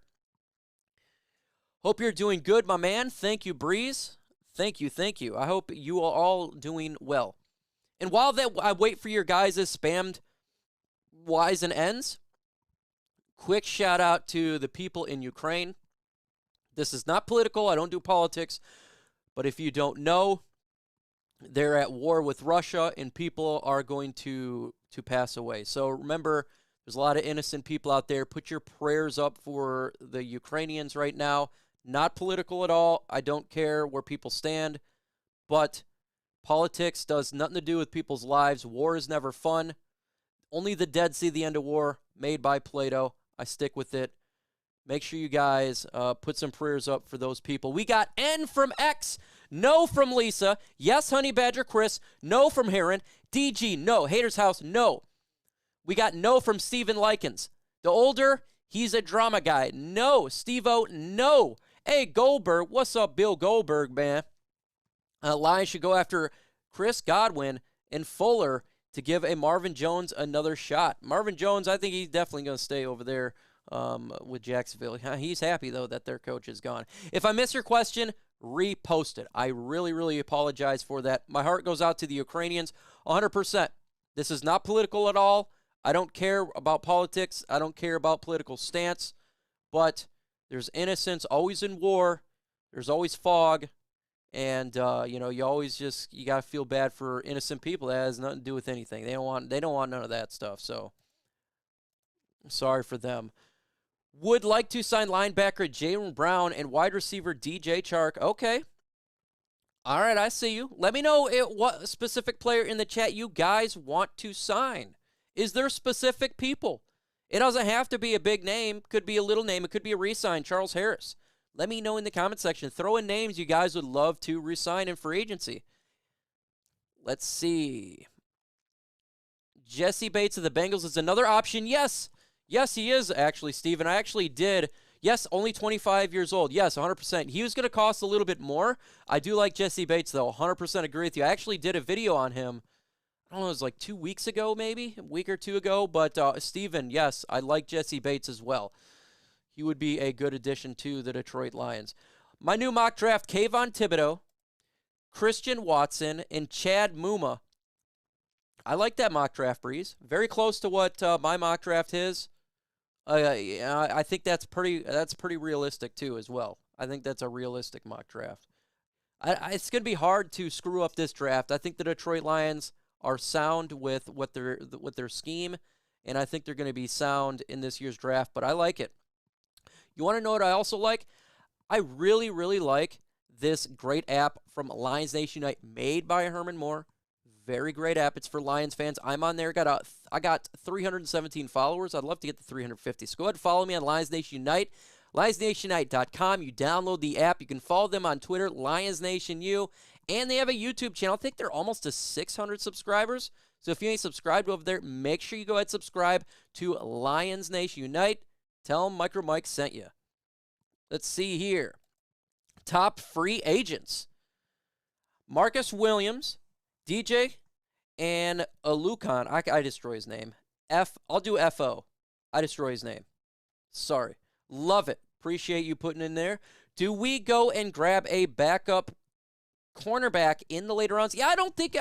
Hope you're doing good, my man. Thank you, Breeze. Thank you. I hope you are all doing well. And while I wait for your guys' spammed Y's and N's, quick shout out to the people in Ukraine. This is not political. I don't do politics. But if you don't know, they're at war with Russia, and people are going to pass away. So remember, there's a lot of innocent people out there. Put your prayers up for the Ukrainians right now. Not political at all. I don't care where people stand. But politics does nothing to do with people's lives. War is never fun. Only the dead see the end of war, made by Plato. I stick with it. Make sure you guys put some prayers up for those people. We got N from X, no from Lisa, yes, Honey Badger Chris, no from Heron, DG, no, Haters House, no. We got no from Steven Likens. The older, he's a drama guy. No. Steve-O, no. Hey, Goldberg, what's up, Bill Goldberg, man? Lions should go after Chris Godwin and Fuller to give a Marvin Jones another shot. Marvin Jones, I think he's definitely going to stay over there with Jacksonville. He's happy, though, that their coach is gone. If I miss your question, repost it. I really, really apologize for that. My heart goes out to the Ukrainians 100%. This is not political at all. I don't care about politics. I don't care about political stance. But there's innocence always in war. There's always fog. And, you always you got to feel bad for innocent people. That has nothing to do with anything. They don't want none of that stuff. So, I'm sorry for them. Would like to sign linebacker Jalen Brown and wide receiver DJ Chark. Okay. All right, I see you. Let me know what specific player in the chat you guys want to sign. Is there specific people? It doesn't have to be a big name. Could be a little name. It could be a re-sign. Charles Harris. Let me know in the comment section. Throw in names you guys would love to re-sign in free agency. Let's see. Jesse Bates of the Bengals is another option. Yes. Yes, he is, actually, Steven. I actually did. Yes, only 25 years old. Yes, 100%. He was going to cost a little bit more. I do like Jesse Bates, though. 100% agree with you. I actually did a video on him. I don't know, it was like 2 weeks ago, maybe? A week or two ago. But, Steven, yes, I like Jesse Bates as well. He would be a good addition to the Detroit Lions. My new mock draft, Kayvon Thibodeau, Christian Watson, and Chad Muma. I like that mock draft, Breeze. Very close to what my mock draft is. I think that's pretty realistic, too, as well. I think that's a realistic mock draft. It's going to be hard to screw up this draft. I think the Detroit Lions are sound with what their scheme, and I think they're going to be sound in this year's draft, but I like it. You want to know what I also like? I really, really like this great app from Lions Nation Unite made by Herman Moore. Very great app. It's for Lions fans. I'm on there. I got 317 followers. I'd love to get to 350. So go ahead and follow me on Lions Nation Unite. LionsNationUnite.com. You download the app. You can follow them on Twitter, Lions Nation U. And they have a YouTube channel. I think they're almost to 600 subscribers. So if you ain't subscribed over there, make sure you go ahead and subscribe to Lions Nation Unite. Tell them MicroMike sent you. Let's see here. Top free agents. Marcus Williams, DJ, and Alucon. I destroy his name. I'll do F-O. I destroy his name. Sorry. Love it. Appreciate you putting in there. Do we go and grab a backup cornerback in the later rounds? Yeah, I don't think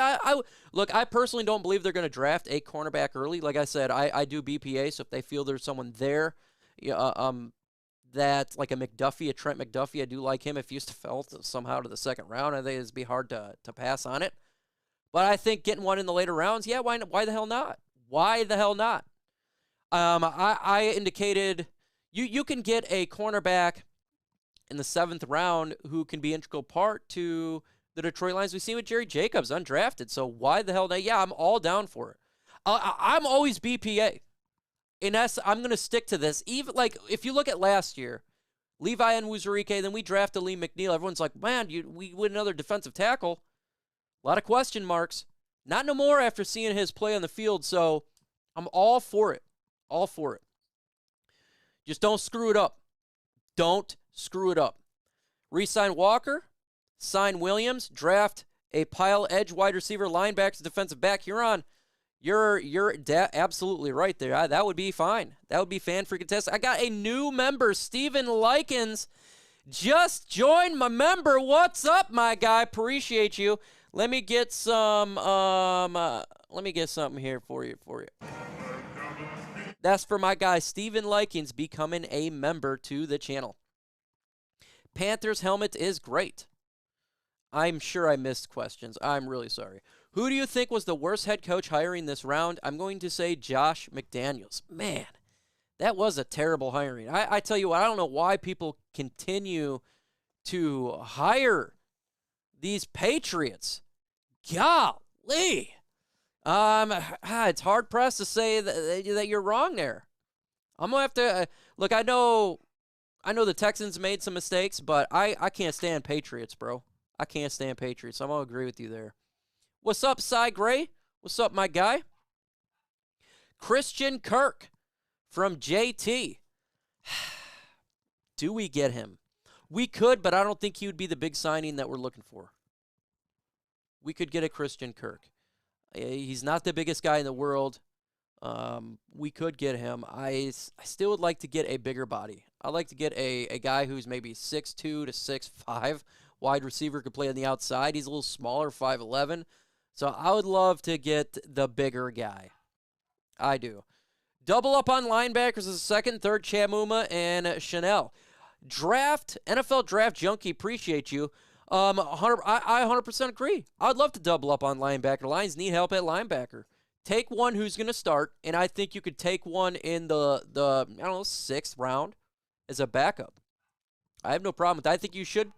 look, I personally don't believe they're going to draft a cornerback early. Like I said, I do BPA, so if they feel there's someone there, that like a Trent McDuffie, I do like him. If he used to fall somehow to the second round, I think it'd be hard to pass on it. But I think getting one in the later rounds, yeah, why the hell not? Why the hell not? I indicated you can get a cornerback in the 7th round who can be integral part to the Detroit Lions. We've seen with Jerry Jacobs, undrafted. So why the hell not? Yeah, I'm all down for it. I'm always BPA. And I'm going to stick to this. Even like if you look at last year, Levi and Wuzurike, then we drafted Lee McNeil. Everyone's like, man, we win another defensive tackle. A lot of question marks. Not no more after seeing his play on the field. So I'm all for it. All for it. Just don't screw it up. Don't screw it up. Re-sign Walker. Sign Williams. Draft a pile edge wide receiver, linebackers, defensive back. You're absolutely right there. That would be fine. That would be fan-freaking-tastic. I got a new member, Steven Likens. Just joined my member. What's up, my guy? Appreciate you. Let me get some. Let me get something here for you. That's for my guy Steven Likens becoming a member to the channel. Panthers helmet is great. I'm sure I missed questions. I'm really sorry. Who do you think was the worst head coach hiring this round? I'm going to say Josh McDaniels. Man, that was a terrible hiring. I tell you what, I don't know why people continue to hire these Patriots. Golly. It's hard pressed to say that you're wrong there. I'm gonna have to look. I know the Texans made some mistakes, but I can't stand Patriots, bro. I can't stand Patriots. I'm gonna agree with you there. What's up, Cy Gray? What's up, my guy? Christian Kirk from JT. Do we get him? We could, but I don't think he would be the big signing that we're looking for. We could get a Christian Kirk. He's not the biggest guy in the world. We could get him. I still would like to get a bigger body. I'd like to get a guy who's maybe 6'2 to 6'5". Wide receiver, could play on the outside. He's a little smaller, 5'11". So I would love to get the bigger guy. I do. Double up on linebackers as a second, third, Chad Muma and Chanel. NFL draft junkie, appreciate you. I 100% agree. I'd love to double up on linebacker. Lions need help at linebacker. Take one who's going to start, and I think you could take one in the 6th round as a backup. I have no problem with that. I think you should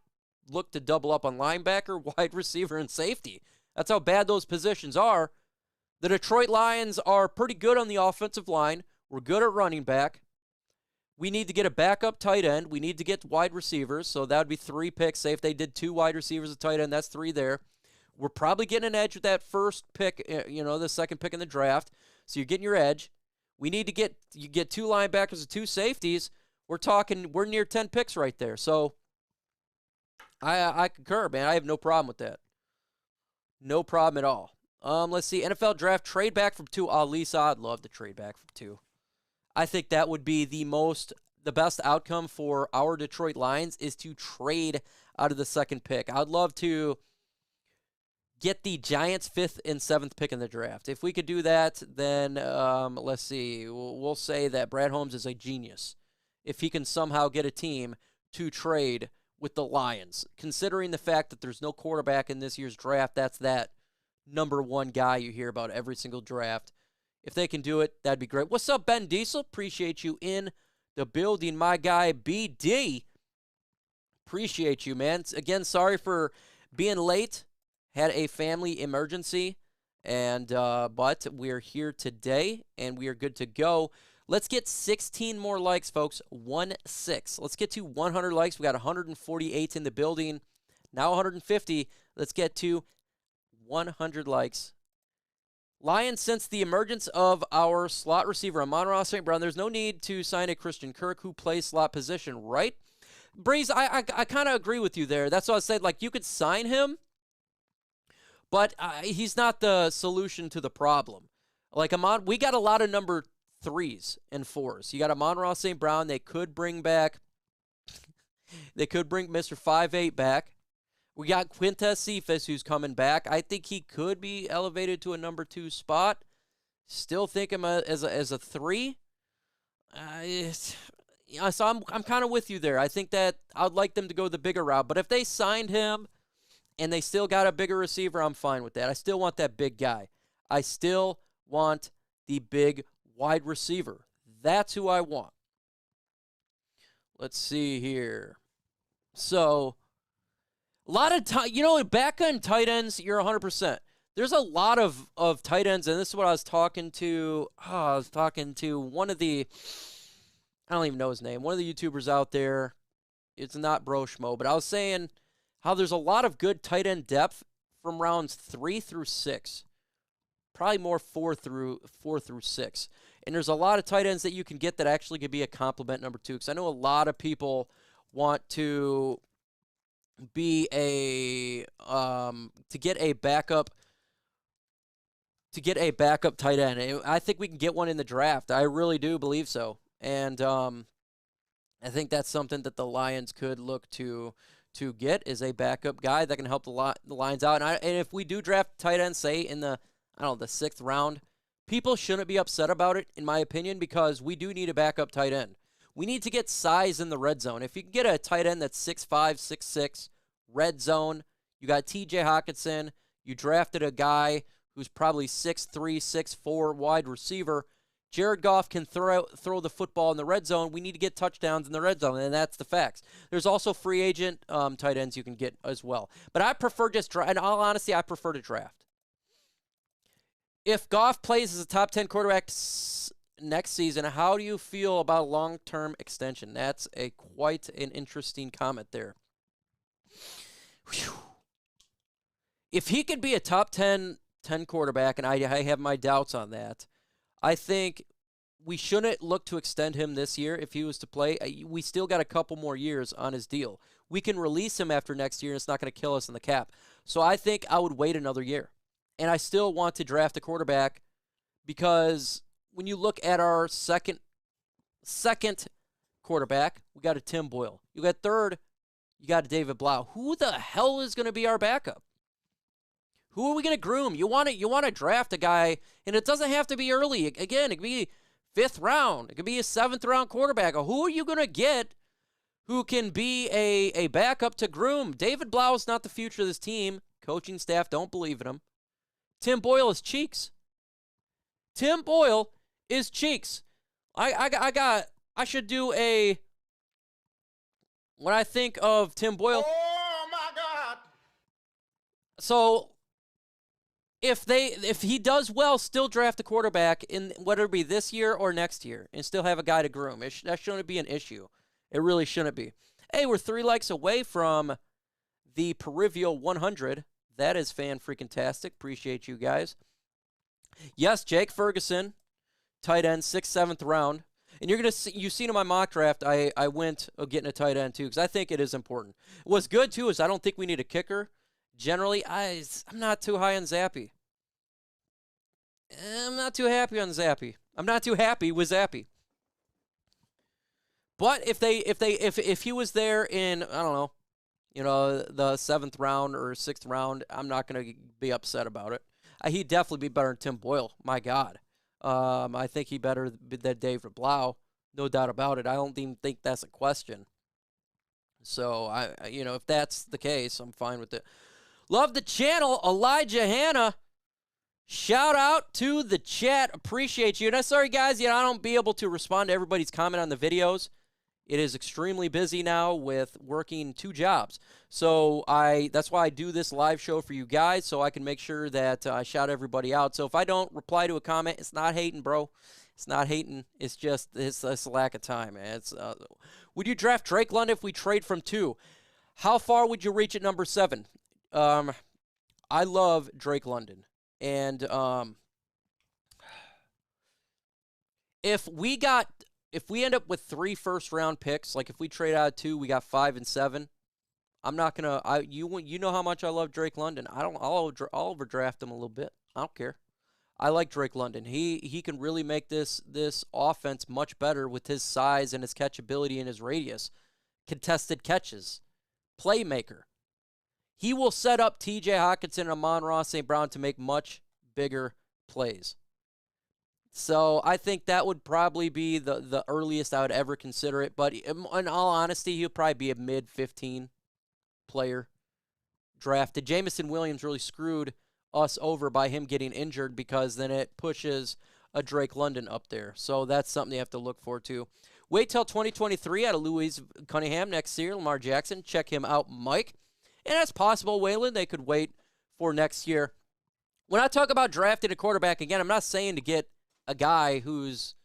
look to double up on linebacker, wide receiver, and safety. That's how bad those positions are. The Detroit Lions are pretty good on the offensive line. We're good at running back. We need to get a backup tight end. We need to get wide receivers, so that would be 3 picks. Say if they did 2 wide receivers, a tight end, that's 3 there. We're probably getting an edge with that first pick, the second pick in the draft. So you're getting your edge. We need to get 2 linebackers and 2 safeties. We're near 10 picks right there. So I concur, man. I have no problem with that. No problem at all. Let's see. NFL draft trade back from 2. Lisa, I'd love to trade back from 2. I think that would be the best outcome for our Detroit Lions is to trade out of the second pick. I'd love to get the Giants' 5th and 7th pick in the draft. If we could do that, then let's see. We'll say that Brad Holmes is a genius if he can somehow get a team to trade with the Lions. Considering the fact that there's no quarterback in this year's draft, that's that number 1 guy you hear about every single draft. If they can do it, that'd be great. What's up, Ben Diesel? Appreciate you in the building, my guy, BD. Appreciate you, man. Again, sorry for being late. Had a family emergency, and but we're here today, and we are good to go. Let's get 16 more likes, folks. 16. Let's get to 100 likes. We got 148 in the building. Now 150. Let's get to 100 likes. Lions, since the emergence of our slot receiver, Amon-Ra St. Brown, there's no need to sign a Christian Kirk who plays slot position, right? Breeze, I kind of agree with you there. That's what I said. Like, you could sign him, but he's not the solution to the problem. Like, we got a lot of number 3s and 4s. You got Amon-Ra St. Brown. They could bring Mr. 5'8" back. We got Quintez Cephas, who's coming back. I think he could be elevated to a number 2 spot. Still think him as a 3. So I'm kind of with you there. I think that I'd like them to go the bigger route. But if they signed him and they still got a bigger receiver, I'm fine with that. I still want that big guy. I still want the big wide receiver. That's who I want. Let's see here. So a lot of back end tight ends, you're 100%. There's a lot of tight ends, and this is what I was talking to. I was talking to one of the, I don't even know his name, one of the YouTubers out there. It's not Bro Schmo, but I was saying how there's a lot of good tight end depth from rounds 3 through 6. Probably more 4 through 6. And there's a lot of tight ends that you can get that actually could be a complement number 2. Because I know a lot of people want to be to get a backup tight end. And I think we can get one in the draft. I really do believe so. And I think that's something that the Lions could look to get is a backup guy that can help the Lions out. And if we do draft tight end, say in the 6th round, people shouldn't be upset about it, in my opinion, because we do need a backup tight end. We need to get size in the red zone. If you can get a tight end that's 6'5", 6'6", red zone, you got TJ Hawkinson, you drafted a guy who's probably 6'3", 6'4", wide receiver. Jared Goff can throw the football in the red zone. We need to get touchdowns in the red zone, and that's the facts. There's also free agent tight ends you can get as well. But I prefer in all honesty, I prefer to draft. If Goff plays as a top 10 quarterback next season, how do you feel about long-term extension? That's quite an interesting comment there. Whew. If he could be a top 10 quarterback, and I have my doubts on that, I think we shouldn't look to extend him this year if he was to play. We still got a couple more years on his deal. We can release him after next year, and it's not going to kill us in the cap. So I think I would wait another year. And I still want to draft a quarterback because when you look at our second quarterback, we got a Tim Boyle. You got third, you got a David Blau. Who the hell is going to be our backup? Who are we going to groom? You want to draft a guy, and it doesn't have to be early. Again, it could be 5th round. It could be a 7th round quarterback. Who are you going to get who can be a backup to groom? David Blau is not the future of this team. Coaching staff don't believe in him. Tim Boyle is cheeks. Tim Boyle is cheeks. I should do a, when I think of Tim Boyle. Oh my God. So if he does well, still draft a quarterback in whether it be this year or next year, and still have a guy to groom. That shouldn't be an issue. It really shouldn't be. Hey, we're 3 likes away from the Perivio 100. That is fan-freaking-tastic. Appreciate you guys. Yes, Jake Ferguson, tight end, 6th, 7th round. And you're gonna see, you've seen in my mock draft, I went getting a tight end too because I think it is important. What's good too is I don't think we need a kicker. Generally, I'm not too high on Zappy. I'm not too happy on Zappy. I'm not too happy with Zappy. But if he was there in, I don't know, the 7th round or 6th round, I'm not going to be upset about it. He'd definitely be better than Tim Boyle. My God. I think he'd better than David Blau. No doubt about it. I don't even think that's a question. So, if that's the case, I'm fine with it. Love the channel, Elijah Hanna. Shout out to the chat. Appreciate you. And I'm sorry, guys, I don't be able to respond to everybody's comment on the videos. It is extremely busy now with working 2 jobs. So that's why I do this live show for you guys, so I can make sure that I shout everybody out. So if I don't reply to a comment, it's not hating, bro. It's not hating. It's just it's a lack of time, man. Would you draft Drake London if we trade from 2? How far would you reach at number 7? I love Drake London. And if we end up with 3 first-round picks, like if we trade out of 2, we got 5 and 7. I'm not gonna. You know how much I love Drake London. I'll overdraft him a little bit. I don't care. I like Drake London. He can really make this offense much better with his size and his catchability and his radius. Contested catches, playmaker. He will set up T.J. Hawkinson and Amon-Ra St. Brown to make much bigger plays. So I think that would probably be the earliest I would ever consider it. But in all honesty, he'll probably be a mid-15 player drafted. Jamison Williams really screwed us over by him getting injured because then it pushes a Drake London up there. So that's something you have to look forward to. Wait till 2023 out of Louis Cunningham next year. Lamar Jackson. Check him out, Mike. And that's possible, Waylon. They could wait for next year. When I talk about drafting a quarterback, again, I'm not saying to get a guy who's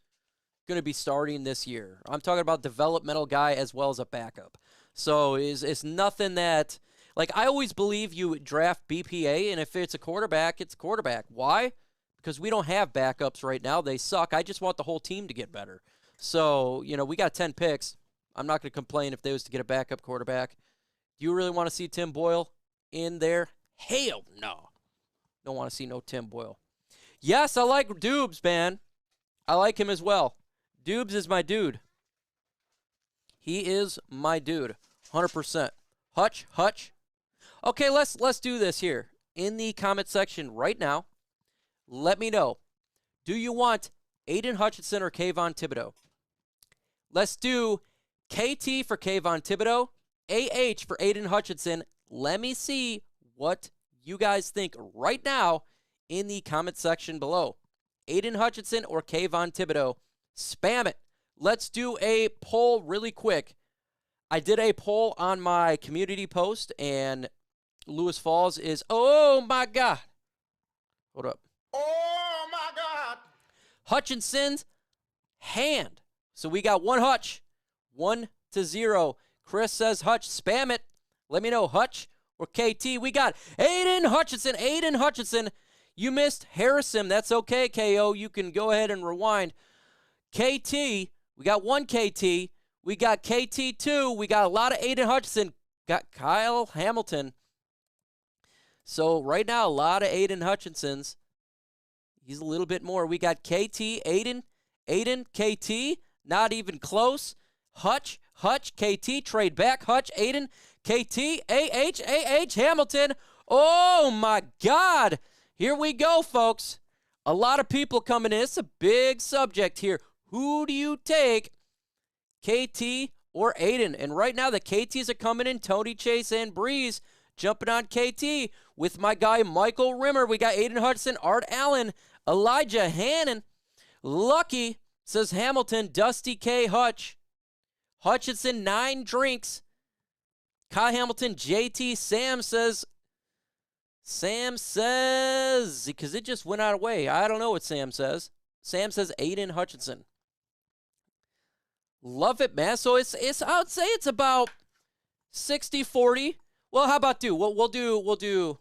going to be starting this year. I'm talking about developmental guy as well as a backup. So it's nothing that, like, I always believe you draft BPA, and if it's a quarterback, it's a quarterback. Why? Because we don't have backups right now. They suck. I just want the whole team to get better. So, we got 10 picks. I'm not going to complain if they was to get a backup quarterback. Do you really want to see Tim Boyle in there? Hell no. Don't want to see no Tim Boyle. Yes, I like Dubes, man. I like him as well. Dubes is my dude. He is my dude. 100%. Hutch. Okay, let's do this here. In the comment section right now, let me know. Do you want Aidan Hutchinson or Kayvon Thibodeau? Let's do KT for Kayvon Thibodeau, AH for Aidan Hutchinson. Let me see what you guys think right now in the comment section below. Aidan Hutchinson or Kayvon Thibodeau. Spam it. Let's do a poll really quick. I did a poll on my community post, and Lewis Falls is, oh my God. Hold up. Oh my God. Hutchinson's hand. So we got one Hutch, 1-0. Chris says Hutch. Spam it. Let me know, Hutch or KT. We got Aidan Hutchinson. Aidan Hutchinson. You missed Harrison. That's okay, KO. You can go ahead and rewind. KT. We got one KT. We got KT2. We got a lot of Aidan Hutchinson. Got Kyle Hamilton. So right now, a lot of Aidan Hutchinsons. He's a little bit more. We got KT, Aidan, KT. Not even close. Hutch, KT. Trade back. Hutch, Aidan, KT, AH, Hamilton. Oh, my God. Here we go, folks. A lot of people coming in. It's a big subject here. Who do you take, KT or Aidan? And right now, the KTs are coming in. Tony Chase and Breeze jumping on KT with my guy Michael Rimmer. We got Aidan Hutchinson, Art Allen, Elijah Hannon. Lucky says Hamilton, Dusty K. Hutch. Hutchinson, 9 drinks. Kyle Hamilton, JT. Sam says, because it just went out of way. I don't know what Sam says. Sam says Aidan Hutchinson. Love it, man. So it's I would say it's about 60-40. Well, how about we'll do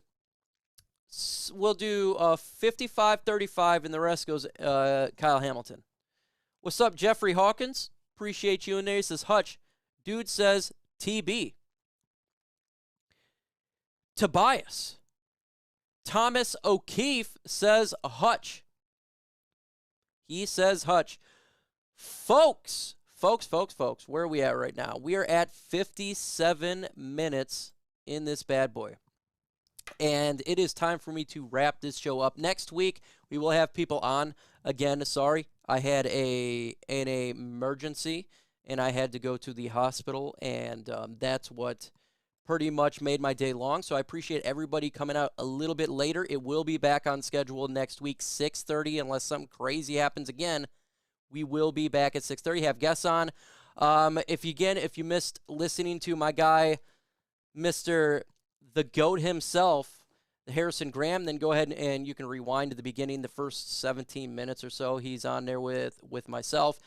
55-35, and the rest goes Kyle Hamilton. What's up, Jeffrey Hawkins? Appreciate you in there. He says Hutch. Dude says TB. Tobias. Thomas O'Keefe says Hutch. He says Hutch. Folks, where are we at right now? We are at 57 minutes in this bad boy. And it is time for me to wrap this show up. Next week, we will have people on again. Sorry, I had an emergency, and I had to go to the hospital, and that's what pretty much made my day long. So I appreciate everybody coming out a little bit later. It will be back on schedule next week, 6:30, unless something crazy happens again. We will be back at 6:30. Have guests on. If you missed listening to my guy, Mr. the GOAT himself, Harrison Graham, then go ahead and you can rewind to the beginning, the first 17 minutes or so. He's on there with myself.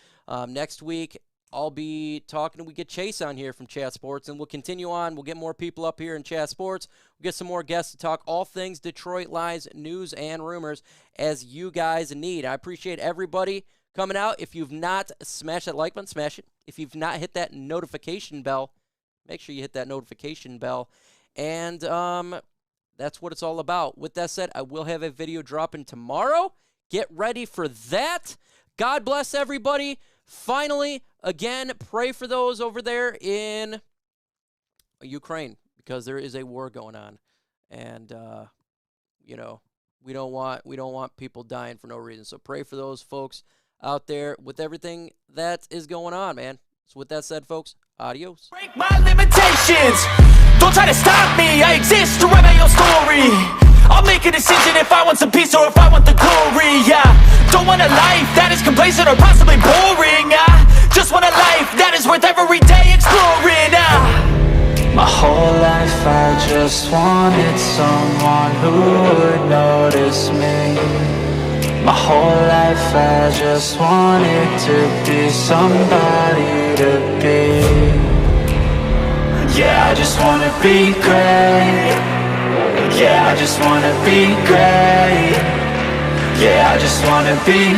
Next week, I'll be talking. We get Chase on here from Chat Sports, and we'll continue on. We'll get more people up here in Chat Sports. We'll get some more guests to talk all things Detroit Lions news and rumors as you guys need. I appreciate everybody coming out. If you've not smashed that like button, smash it. If you've not hit that notification bell, make sure you hit that notification bell. And that's what it's all about. With that said, I will have a video dropping tomorrow. Get ready for that. God bless everybody. Finally, again, pray for those over there in Ukraine, because there is a war going on. And, we don't want people dying for no reason. So pray for those folks out there with everything that is going on, man. So with that said, folks, adios. Break my limitations. Don't try to stop me. I exist to write my own story. I'll make a decision if I want some peace or if I want the glory. Yeah, don't want a life that is complacent or possibly boring. I just want a life that is worth every day exploring. My whole life I just wanted someone who would notice me. My whole life I just wanted to be somebody to be. Yeah, I just wanna be great. Yeah, I just wanna be great. Yeah, I just wanna be